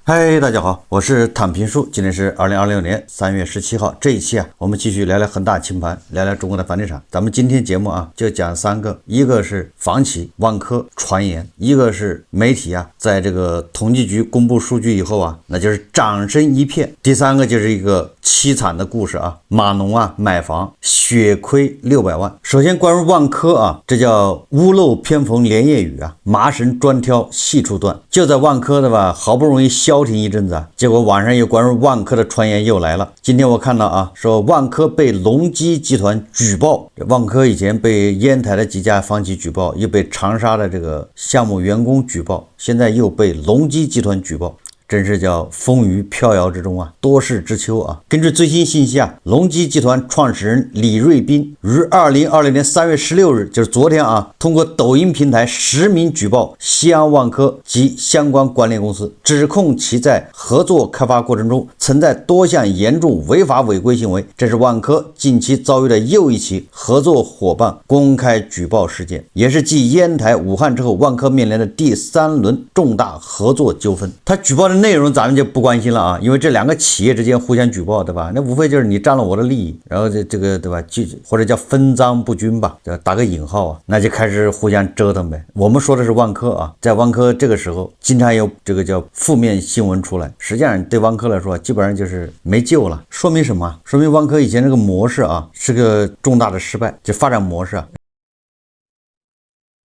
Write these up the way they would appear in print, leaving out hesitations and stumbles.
嗨，大家好，我是躺平叔，今天是2026年3月17号。这一期我们继续聊聊恒大清盘，聊聊中国的房地产。咱们今天节目就讲三个，一个是房企、万科传言，一个是媒体在这个统计局公布数据以后那就是掌声一片。第三个就是一个凄惨的故事码农买房血亏600万。首先关于万科这叫屋漏偏逢连夜雨麻绳专挑细处断。就在万科的好不容易消停一阵子结果晚上有关于万科的传言又来了。今天我看到说万科被隆基集团举报，万科以前被烟台的几家房企举报，又被长沙的这个项目员工举报，现在又被隆基集团举报。真是叫风雨飘摇之中多事之秋根据最新信息隆基集团创始人李瑞斌于2020年3月16日，就是昨天通过抖音平台实名举报西安万科及相关关联公司，指控其在合作开发过程中存在多项严重违法违规行为。这是万科近期遭遇的又一起合作伙伴公开举报事件，也是继烟台、武汉之后万科面临的第3轮重大合作纠纷。他举报的内容咱们就不关心了因为这两个企业之间互相举报，对吧？那无非就是你占了我的利益，然后这个对吧，或者叫分赃不均吧，打个引号那就开始互相折腾呗。我们说的是万科在万科这个时候经常有这个叫负面新闻出来，实际上对万科来说基本上就是没救了。说明什么？说明万科以前这个模式是个重大的失败，就发展模式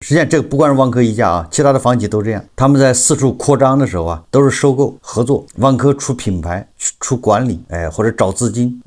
实际上这个不光是万科一家其他的房企都这样，他们在四处扩张的时候都是收购合作，万科出品牌出管理或者找资金，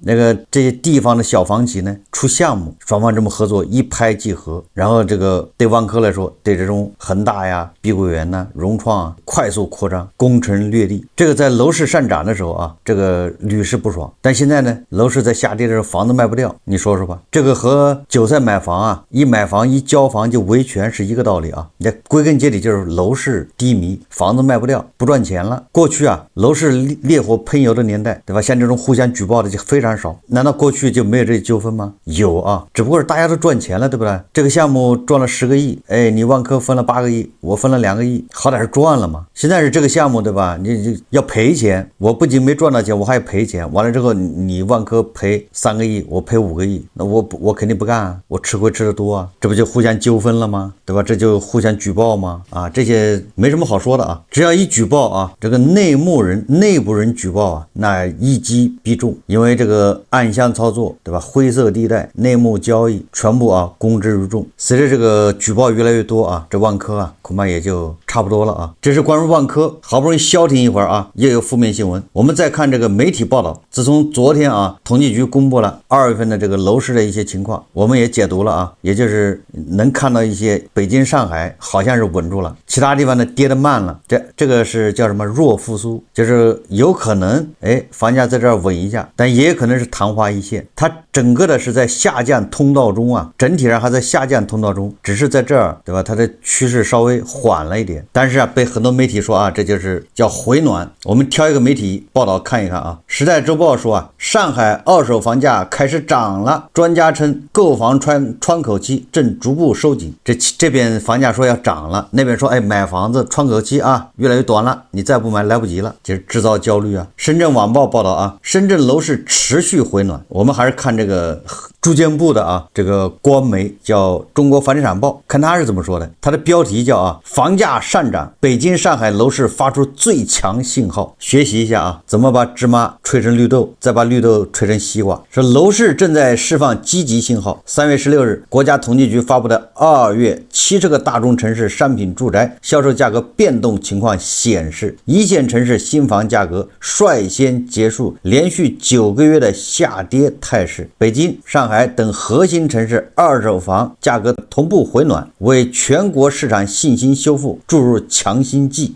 这些地方的小房企呢出项目，双方这么合作一拍即合，然后这个对万科来说，对这种恒大碧桂园融创快速扩张，攻城略地。这个在楼市上涨的时候这个屡试不爽，但现在呢楼市在下跌的时候房子卖不掉，你说说吧，这个和韭菜买房一买房一交房就维权是一个道理你归根结底就是楼市低迷，房子卖不掉，不赚钱了。过去楼市烈火喷油的年代，对吧？像这种互相举报的就非常少。难道过去就没有这些纠纷吗？有只不过是大家都赚钱了，对不对？这个项目赚了10个亿，你万科分了8个亿，我分了2个亿，好歹是赚了嘛。现在是这个项目，对吧？你要赔钱，我不仅没赚到钱，我还要赔钱。完了之后，你万科赔3个亿，我赔5个亿，那我肯定不干我吃亏吃得多这不就互相纠纷了吗？对吧？这就互相举报吗？这些没什么好说的只要一举报这个内部人举报那一击必中，因为这个暗箱操作，对吧？灰色地带、内幕交易全部公之于众。随着这个举报越来越多这万科恐怕也就差不多了这是关于万科，好不容易消停一会儿又有负面新闻。我们再看这个媒体报道，自从昨天统计局公布了2月份的这个楼市的一些情况，我们也解读了也就是能看到一些北京、上海好像是稳住了，其他地方呢跌得慢了。这个是叫什么弱复苏，就是有可能房价在这儿稳一下，但也有可能是昙花一现。它整个的是在下降通道中整体上还在下降通道中，只是在这儿，对吧？它的趋势稍微缓了一点，但是被很多媒体说这就是叫回暖。我们挑一个媒体报道看一看时代周报说上海二手房价开始涨了，专家称购房窗口期正逐步收紧。这边房价说要涨了，那边说买房子窗口期越来越短了，你再不买来不及了，就是制造焦虑深圳晚报报道深圳楼市持续回暖。我们还是看这个住建部的这个官媒叫中国房地产报，看他是怎么说的。他的标题叫房价上涨，北京上海楼市发出最强信号。学习一下怎么把芝麻吹成绿豆，再把绿豆吹成西瓜。说楼市正在释放积极信号。3月16日国家统计局发布的2月70个大中城市商品住宅销售价格变动情况显示，一线城市新房价格率先结束连续9个月的下跌态势。北京、上海等核心城市二手房价格同步回暖，为全国市场信心修复注入强心剂。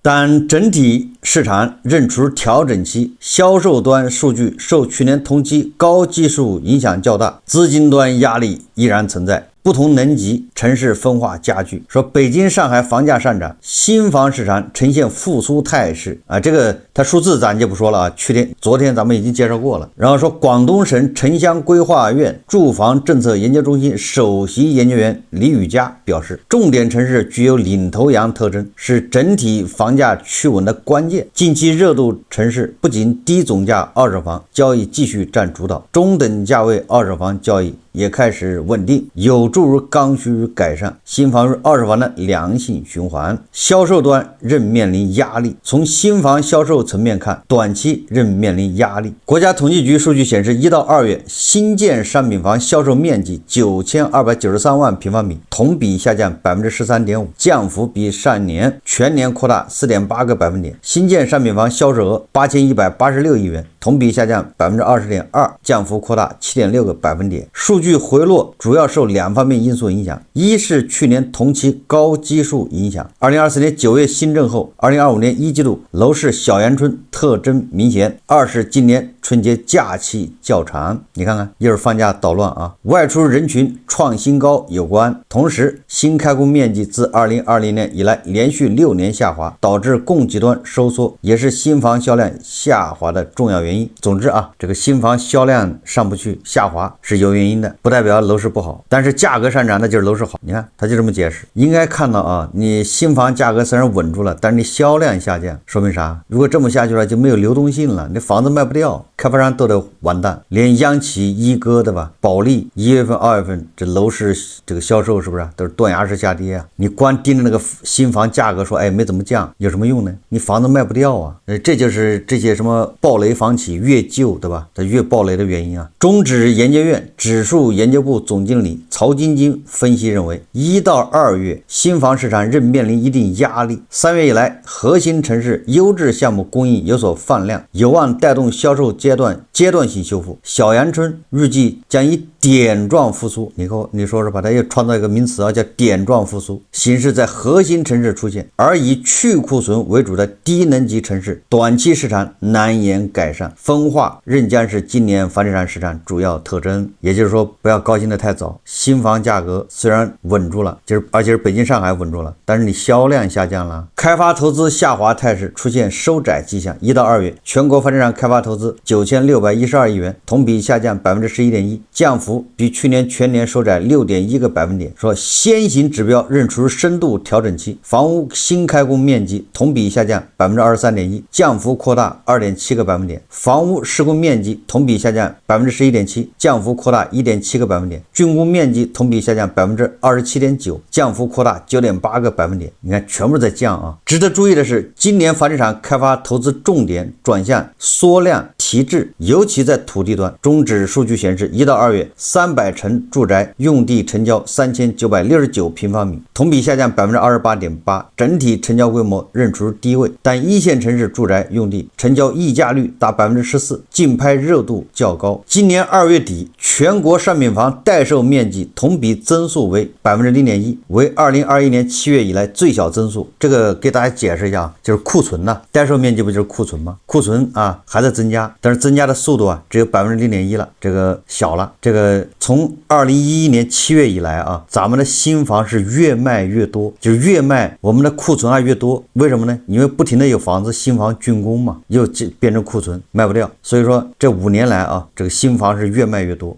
但整体市场仍处调整期，销售端数据受去年同期高基数影响较大，资金端压力依然存在。不同能级城市分化加剧。说北京、上海房价上涨，新房市场呈现复苏态势啊，这个它数字咱就不说了啊，昨天咱们已经介绍过了。然后说广东省城乡规划院住房政策研究中心首席研究员李宇嘉表示，重点城市具有领头羊特征，是整体房价趋稳的关键。近期热度城市不仅低总价二手房交易继续占主导，中等价位二手房交易也开始稳定，有助于刚需改善新房与二手房的良性循环。销售端仍面临压力，从新房销售层面看，短期仍面临压力。国家统计局数据显示，1到2月新建商品房销售面积9293万平方米，同比下降 13.5%， 降幅比上年全年扩大 4.8个百分点。新建商品房销售额8186亿元，同比下降 20.2%， 降幅扩大 7.6个百分点。数据回落主要受两方面因素影响，一是去年同期高基数影响，2024年9月新政后2025年一季度楼市小阳春特征明显，二是今年春节假期较长，你看看又是放假捣乱啊，外出人群创新高有关。同时新开工面积自2020年以来连续6年下滑，导致供给端收缩，也是新房销量下滑的重要原因。总之啊，这个新房销量上不去下滑是有原因的，不代表楼市不好，但是价格上涨那就是楼市好。你看他就这么解释，应该看到啊，你新房价格虽然稳住了，但是你销量下降，说明啥？如果这么下去了就没有流动性了，你房子卖不掉，开发商都得完蛋。连央企、一哥对吧，保利1月份、2月份这楼市这个销售是不是都是断崖式下跌啊？你光盯着那个新房价格说没怎么降，有什么用呢？你房子卖不掉啊。这就是这些什么暴雷房企越救对吧，它越暴雷的原因啊。中指研究院指数研究部总经理曹晶晶分析认为，1到2月新房市场仍面临一定压力，3月以来核心城市优质项目供应有所放量，有望带动销售阶段性修复。小阳春预计将以点状复苏，你说是吧，它又创造一个名词啊，叫点状复苏形式在核心城市出现，而以去库存为主的低能级城市短期市场难言改善，分化仍将是今年房地产市场主要特征。也就是说，不要高兴的太早，新房价格虽然稳住了，而且是北京、上海稳住了，但是你销量下降了，开发投资下滑态势出现收窄迹象。1到2月全国房地产开发投资9612亿元，同比下降 11.1%， 降幅比去年全年收窄 6.1个百分点。说先行指标仍处于深度调整期，房屋新开工面积同比下降 23.1%， 降幅扩大 2.7个百分点。房屋施工面积同比下降 11.7%， 降幅扩大 1.7个百分点。竣工面积同比下降 27.9%， 降幅扩大 9.8个百分点。你看全部在降啊。值得注意的是，今年房地产开发投资重点转向缩量提质，尤其在土地端。中指数据显示，1到2月300城住宅用地成交3969平方米，同比下降 28.8%， 整体成交规模仍处于低位，但一线城市住宅用地成交溢价率达 14%， 竞拍热度较高。今年2月底全国商品房待售面积同比增速为 0.1%， 为2021年7月以来最小增速。这个给大家解释一下，就是库存呐，待售面积不就是库存吗？库存啊还在增加，但是增加的速度啊只有 0.1% 了，这个小了。这个从2011年7月以来啊，咱们的新房是越卖越多，就是越卖我们的库存还越多。为什么呢？因为不停的有房子新房竣工嘛，又变成库存卖不掉，所以说这5年来啊，这个新房是越卖越多。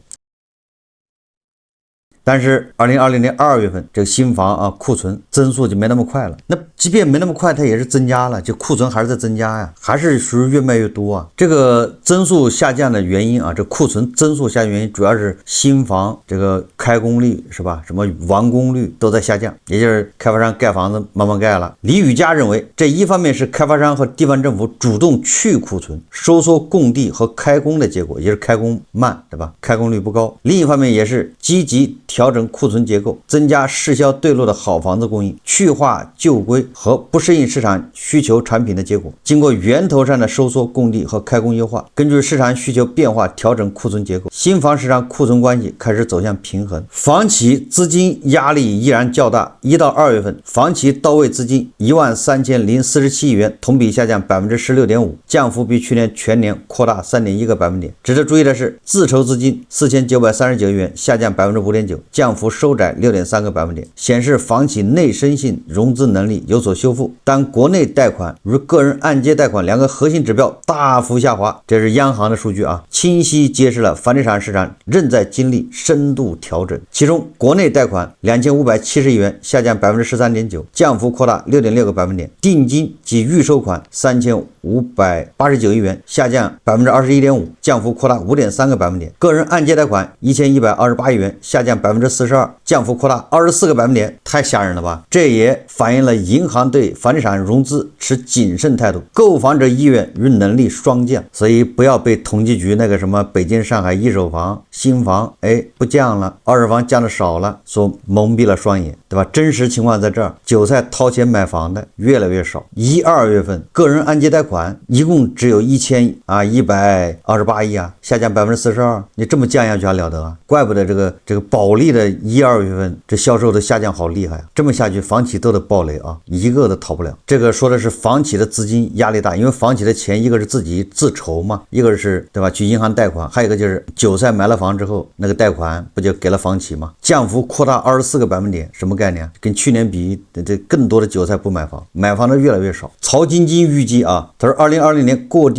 但是2020年2月份这个新房啊库存增速就没那么快了，那即便没那么快，它也是增加了，就库存还是在增加呀，还是属于越卖越多啊。这个增速下降的原因啊，这库存增速下降原因主要是新房这个开工率是吧，什么完工率都在下降，也就是开发商盖房子慢慢盖了。李宇嘉认为，这一方面是开发商和地方政府主动去库存、收缩供地和开工的结果，也就是开工慢对吧，开工率不高。另一方面也是积极调整库存结构，增加市销对路的好房子供应，去化旧规和不适应市场需求产品的结果。经过源头上的收缩供地和开工优化，根据市场需求变化调整库存结构，新房市场库存关系开始走向平衡。房企资金压力依然较大，1到2月份房企到位资金13047亿元，同比下降 16.5%， 降幅比去年全年扩大 3.1个百分点。值得注意的是，自筹资金4939亿元，下降 5.9%，降幅收窄6.3个百分点，显示房企内生性融资能力有所修复。但国内贷款如个人按揭贷款两个核心指标大幅下滑，这是央行的数据啊，清晰揭示了房地产市场仍在经历深度调整。其中国内贷款2570亿元，下降13.9%，降幅扩大6.6个百分点；定金及预收款3589亿元，下降21.5%，降幅扩大5.3个百分点；个人按揭贷款1128亿元，下降42%，降幅扩大24个百分点，太吓人了吧？这也反映了银行对房地产融资持谨慎态度，购房者意愿与能力双降。所以不要被统计局那个什么北京、上海一手房、新房不降了，二手房降的少了，说蒙蔽了双眼，对吧？真实情况在这儿，韭菜掏钱买房的越来越少。1、2月份个人按揭贷款一共只有1128亿啊，下降42%，你这么降下去还了得啊？怪不得这个保利的1、2月份这销售的下降好厉害啊！这么下去房企都得暴雷啊，一个都逃不了。这个说的是房企的资金压力大，因为房企的钱一个是自己自筹嘛，一个是对吧去银行贷款，还有一个就是韭菜买了房之后那个贷款不就给了房企吗？降幅扩大24个百分点，什么概念？跟去年比，这更多的韭菜不买房，买房的越来越少。曹晶晶预计啊，他说2020年各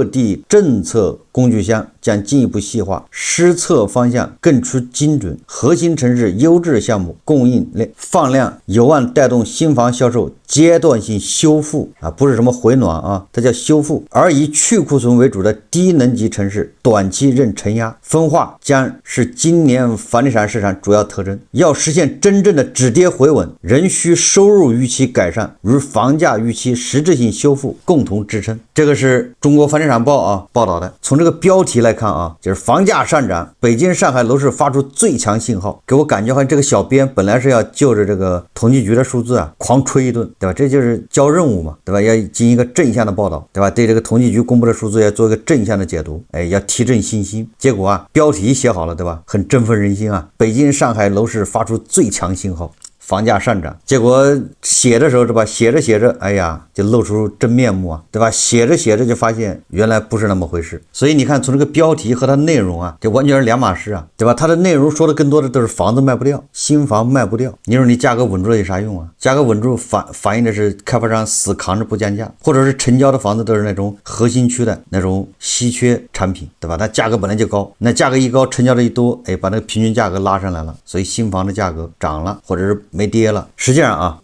地政策工具箱将进一步细化，施策方向更趋精准，核心城市优质项目供应链放量有望带动新房销售阶段性修复啊，不是什么回暖啊，它叫修复。而以去库存为主的低能级城市短期仍承压，分化将是今年房地产市场主要特征。要实现真正的止跌回稳，仍需收入预期改善与房价预期实质性修复共同支撑。这个是中国房地产报啊报道的。从这个标题来看啊，就是房价上涨，北京、上海楼市发出最强信号，给我感觉好像这个小编本来是要就着这个统计局的数字啊狂吹一顿，对吧？这就是交任务嘛，对吧？要进行一个正向的报道，对吧？对这个统计局公布的数字要做一个正向的解读，要提振信心。结果啊，标题写好了，对吧？很振奋人心啊！北京、上海楼市发出最强信号，房价上涨。结果写的时候是吧，写着写着，哎呀，就露出真面目啊，对吧？写着写着就发现原来不是那么回事。所以你看，从这个标题和它内容啊，就完全是两码事啊，对吧？它的内容说的更多的都是房子卖不掉，新房卖不掉。你说你价格稳住了有啥用啊？价格稳住反映的是开发商死扛着不降价，或者是成交的房子都是那种核心区的那种稀缺产品，对吧？它价格本来就高，那价格一高，成交的一多，把那个平均价格拉上来了，所以新房的价格涨了，或者是没跌了。实际上啊，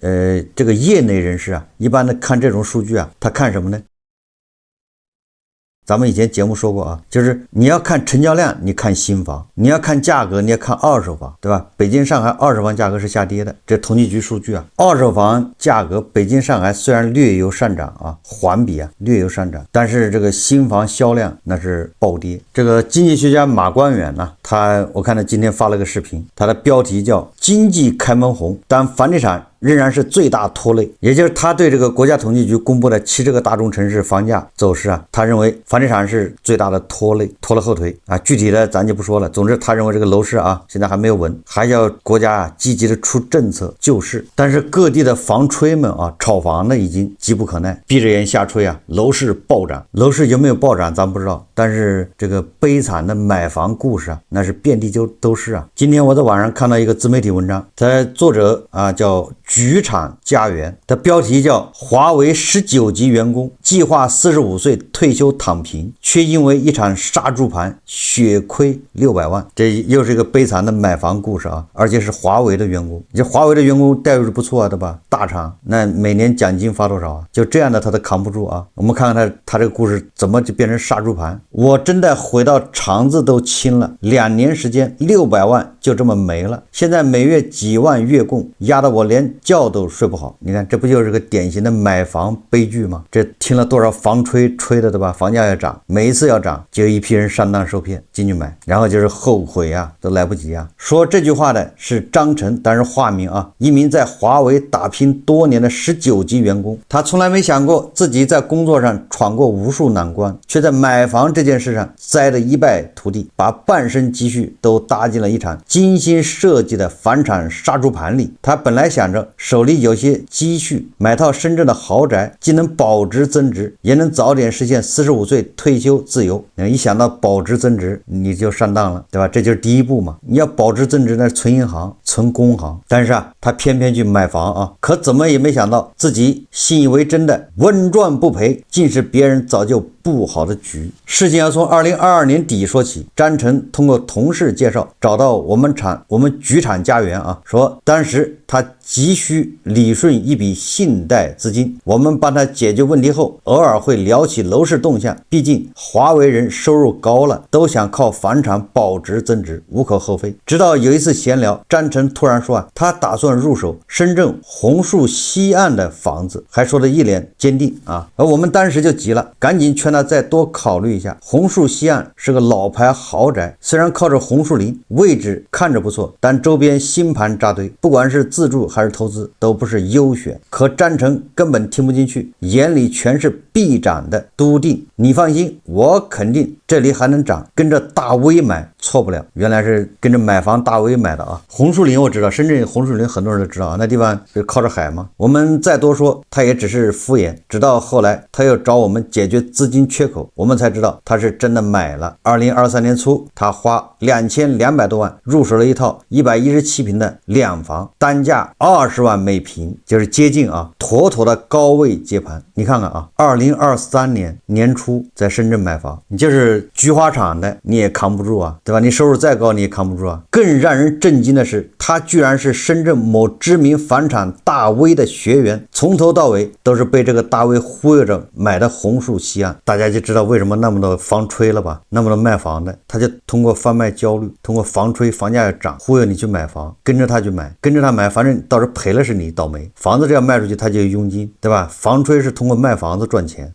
这个业内人士啊，一般的看这种数据啊，他看什么呢？咱们以前节目说过啊，就是你要看成交量，你看新房；你要看价格，你要看二手房，对吧？北京、上海二手房价格是下跌的，这统计局数据啊。二手房价格，北京、上海虽然略有上涨啊，环比啊略有上涨，但是这个新房销量那是暴跌。这个经济学家马光远呢，我看他今天发了个视频，他的标题叫“经济开门红，但房地产仍然是最大拖累”，也就是他对这个国家统计局公布的70个大中城市房价走势啊，他认为房地产是最大的拖累，拖了后腿啊。具体的咱就不说了，总之他认为这个楼市啊现在还没有稳，还要国家啊积极的出政策救市。但是各地的房吹们啊，炒房的已经急不可耐，闭着眼瞎吹啊，楼市暴涨。楼市有没有暴涨咱不知道，但是这个悲惨的买房故事啊，那是遍地都是啊。今天我在网上看到一个自媒体文章，它作者啊叫举场家园，的标题叫华为19级员工计划45岁退休躺平，却因为一场杀猪盘血亏600万。这又是一个悲惨的买房故事啊，而且是华为的员工。这华为的员工待遇是不错啊，对吧？大厂那每年奖金发多少啊？就这样的他都扛不住啊。我们看看他这个故事怎么就变成杀猪盘。我真的回到肠子都青了，2年时间600万就这么没了，现在每月几万月供，压得我连觉都睡不好。你看这不就是个典型的买房悲剧吗？这听了多少房吹的，对吧？房价要涨，每一次要涨就有一批人上当受骗进去买，然后就是后悔啊都来不及啊。说这句话的是张晨，但是化名啊，一名在华为打拼多年的19级员工。他从来没想过自己在工作上闯过无数难关，却在买房这件事上栽得一败涂地，把半生积蓄都搭进了一场精心设计的房产杀猪盘里。他本来想着者手里有些积蓄，买套深圳的豪宅，既能保值增值，也能早点实现45岁退休自由。一想到保值增值，你就上当了，对吧？这就是第一步嘛。你要保值增值，那是存银行、存公行。但是啊，他偏偏去买房啊，可怎么也没想到自己信以为真的稳赚不赔，竟是别人早就布好的局。事情要从2022年底说起。詹晨通过同事介绍找到我们局产家园啊，说当时他急需理顺一笔信贷资金，我们帮他解决问题后，偶尔会聊起楼市动向，毕竟华为人收入高了，都想靠房产保值增值，无可厚非。直到有一次闲聊，詹晨突然说他打算入手深圳红树西岸的房子，还说得一脸坚定啊。而我们当时就急了，赶紧劝他再多考虑一下。红树西岸是个老牌豪宅，虽然靠着红树林，位置看着不错，但周边新盘扎堆，不管是自住还是投资都不是优选。可詹晨根本听不进去，眼里全是必涨的笃定。你放心，我肯定这里还能涨，跟着大 V 买错不了。原来是跟着买房大 V 买的啊。红树林我知道，深圳红树林很多人都知道啊，那地方是靠着海嘛。我们再多说他也只是敷衍，直到后来他又找我们解决资金缺口，我们才知道他是真的买了。2023年初，他花2200多万入手了一套117平的两房，单价20万每平，就是接近妥妥的高位接盘。你看看2023年年初在深圳买房，你就是菊花厂的你也扛不住啊，对吧？你收入再高你也扛不住啊。更让人震惊的是，他居然是深圳某知名房产大 V 的学员，从头到尾都是被这个大 V 忽悠着买的红树西岸。大家就知道为什么那么多房吹了吧，那么多卖房的，他就通过贩卖焦虑，通过房吹房价要涨，忽悠你去买房，跟着他去买，跟着他买，反正到时候赔了是你倒霉，房子这样卖出去他就有佣金，对吧？房吹是通过卖房子赚钱。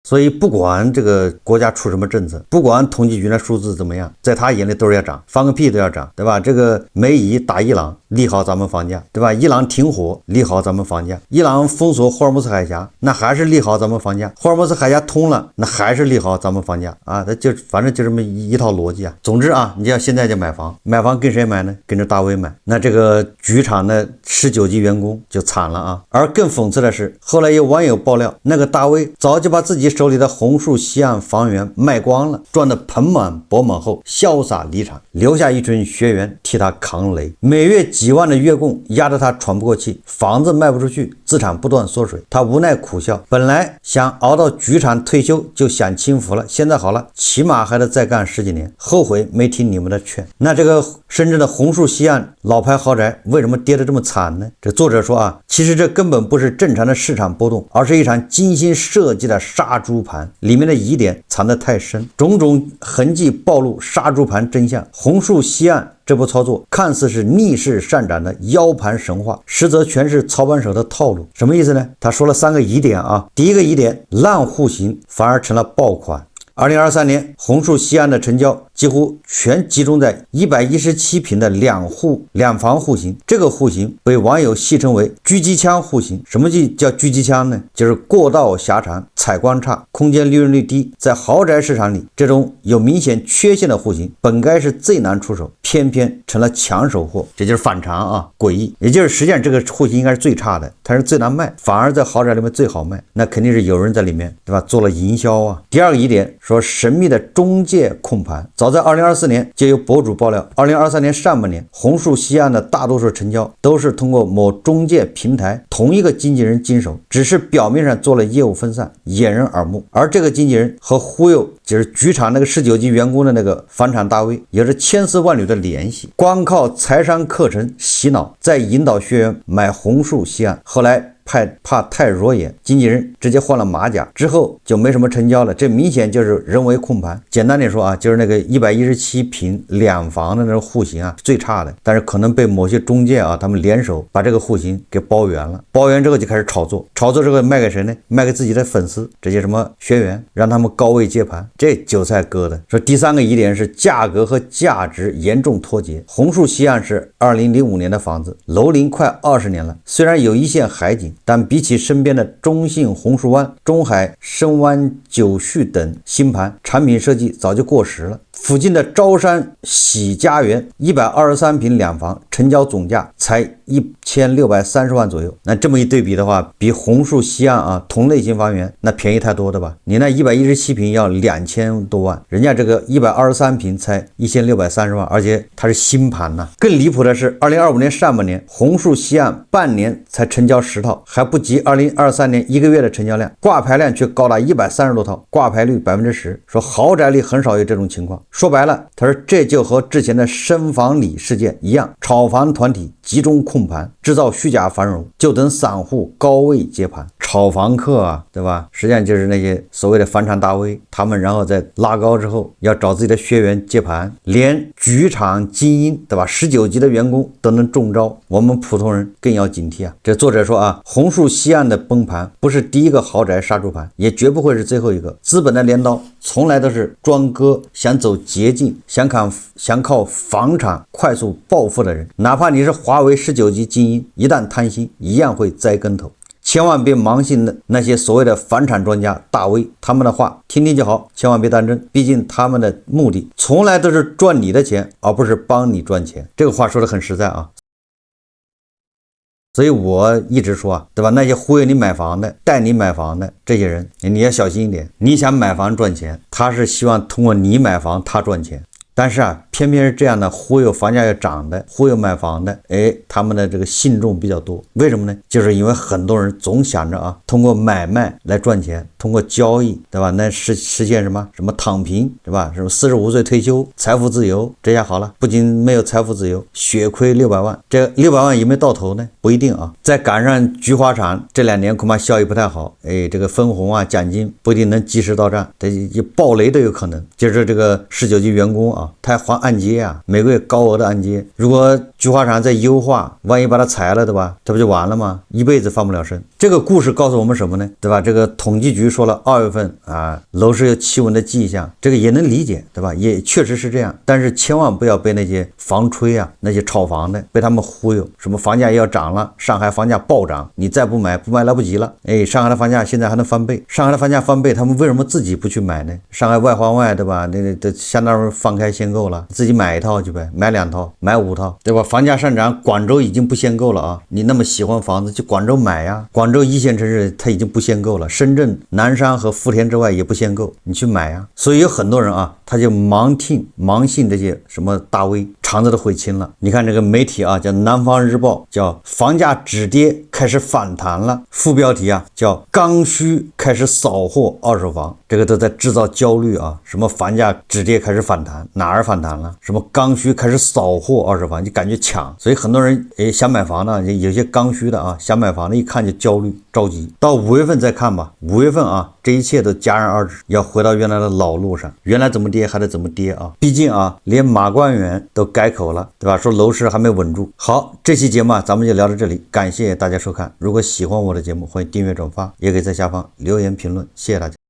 所以不管这个国家出什么政策，不管统计局的数字怎么样，在他眼里都是要涨，放个屁都要涨，对吧？这个美以打伊朗利好咱们房价，对吧？伊朗停火利好咱们房价，伊朗封锁霍尔木兹海峡，那还是利好咱们房价，霍尔木兹海峡通了，那还是利好咱们房价啊。那就反正就这么一套逻辑啊。总之啊，你要现在就买房，买房跟谁买呢？跟着大 V 买。那这个局厂的19级员工就惨了啊。而更讽刺的是，后来有网友爆料，那个大 V 早就把自己手里的红树西岸房源卖光了，赚得盆满钵满后潇洒离场，留下一群学员替他扛雷，每月几万的月供压得他喘不过气，房子卖不出去，资产不断缩水，他无奈苦笑，本来想熬到局产退休就享清福了，现在好了，起码还得再干10几年，后悔没听你们的劝。那这个深圳的红树西岸老牌豪宅为什么跌得这么惨呢？这作者说其实这根本不是正常的市场波动，而是一场精心设计的杀猪盘，里面的疑点藏得太深，种种痕迹暴露杀猪盘真相。红树西岸这波操作看似是逆势上涨的腰盘神话，实则全是操盘手的套路。什么意思呢？他说了3个疑点啊。第一个疑点，烂户型反而成了爆款。2023年红树西岸的成交几乎全集中在117平的两房户型，这个户型被网友戏称为狙击枪户型。什么叫狙击枪呢？就是过道狭长，采光差，空间利润率低，在豪宅市场里，这种有明显缺陷的户型本该是最难出手，偏偏成了抢手货，这就是反常诡异。也就是实际上这个户型应该是最差的，它是最难卖，反而在豪宅里面最好卖，那肯定是有人在里面，对吧？做了营销第二个疑点，说神秘的中介控盘。早在2024年就有博主爆料，2023年上半年红树西岸的大多数成交都是通过某中介平台同一个经纪人经手，只是表面上做了业务分散，掩人耳目。而这个经纪人和忽悠就是局厂那个19级员工的那个房产大 V 有着千丝万缕的联系，光靠财商课程洗脑，再引导学员买红树西岸，后来怕太弱眼，经纪人直接换了马甲，之后就没什么成交了。这明显就是人为控盘。简单点说就是那个117平两房的那个户型最差的，但是可能被某些中介他们联手把这个户型给包圆了，包圆之后就开始炒作，炒作之后卖给谁呢？卖给自己的粉丝，这些什么学员，让他们高位接盘，这韭菜割的。说第3个疑点是价格和价值严重脱节。红树西岸是2005年的房子，楼龄快20年了，虽然有一线海景，但比起身边的中信红树湾、中海深湾九旭等新盘，产品设计早就过时了。附近的招山喜家园123平两房，成交总价才1630万左右。那这么一对比的话，比红树西岸啊同类型房源那便宜太多的吧？你那117平要2000多万，人家这个123平才1630万，而且它是新盘呢。更离谱的是，2025年上半年红树西岸半年才成交10套，还不及2023年1个月的成交量，挂牌量却高达130多套，挂牌率10%。说豪宅里很少有这种情况。说白了，他说这就和之前的深房里事件一样，炒房团体集中控盘，制造虚假繁荣，就等散户高位接盘。炒房客啊，对吧？实际上就是那些所谓的房产大 V， 他们然后在拉高之后要找自己的学员接盘，连局场精英，对吧？19级的员工都能中招，我们普通人更要警惕啊。这作者说啊，红树西岸的崩盘不是第一个豪宅杀猪盘，也绝不会是最后一个。资本的镰刀从来都是庄哥想走捷径，想靠房产快速暴富的人，哪怕你是华为19级精英，一旦贪心，一样会栽跟头。千万别盲信那些所谓的房产专家大 V， 他们的话听听就好，千万别当真，毕竟他们的目的从来都是赚你的钱，而不是帮你赚钱。这个话说得很实在啊。所以我一直说啊，对吧？那些忽悠你买房的、带你买房的这些人，你要小心一点。你想买房赚钱，他是希望通过你买房他赚钱。但是啊，偏偏是这样的忽悠房价要涨的，忽悠买房的，他们的这个信众比较多。为什么呢？就是因为很多人总想着啊，通过买卖来赚钱，通过交易，对吧？那实现什么躺平，对吧？什么45岁退休，财富自由，这下好了，不仅没有财富自由，血亏600万。这600万有没有到头呢？不一定啊。再赶上菊花厂这2年恐怕效益不太好，这个分红啊、奖金不一定能及时到账，这暴雷都有可能。就是这个19级员工啊，他还还按揭啊，每个月高额的按揭。如果菊花厂再优化，万一把他裁了，对吧？这不就完了吗？一辈子翻不了身。这个故事告诉我们什么呢？对吧？这个统计局说了2月份啊，楼市有企稳的迹象，这个也能理解，对吧？也确实是这样。但是千万不要被那些房吹啊，那些炒房的被他们忽悠，什么房价要涨了，上海房价暴涨，你再不买来不及了。上海的房价现在还能翻倍，上海的房价翻倍，他们为什么自己不去买呢？上海外环外，对吧？那相当于放开限购了，自己买1套去呗，买2套，买5套，对吧？房价上涨，广州已经不限购了啊！你那么喜欢房子，去广州买呀。广州1线城市它已经不限购了，深圳、南山和福田之外也不限购，你去买呀。所以有很多人啊，他就盲信这些什么大 V， 肠子都悔青了。你看这个媒体啊，叫南方日报，叫房价止跌开始反弹了，副标题啊叫刚需开始扫货二手房，这个都在制造焦虑啊。什么房价止跌开始反弹，哪儿反弹了？什么刚需开始扫货二手房，就感觉抢。所以很多人想买房呢，有些刚需的啊，想买房的一看就焦虑着急。到5月份再看吧，5月份啊，这一切都戛然而止，要回到原来的老路上，原来怎么跌还得怎么跌啊！毕竟啊，连马官员都改口了，对吧？说楼市还没稳住。好，这期节目啊，咱们就聊到这里，感谢大家收看。如果喜欢我的节目，欢迎订阅转发，也可以在下方留言评论，谢谢大家。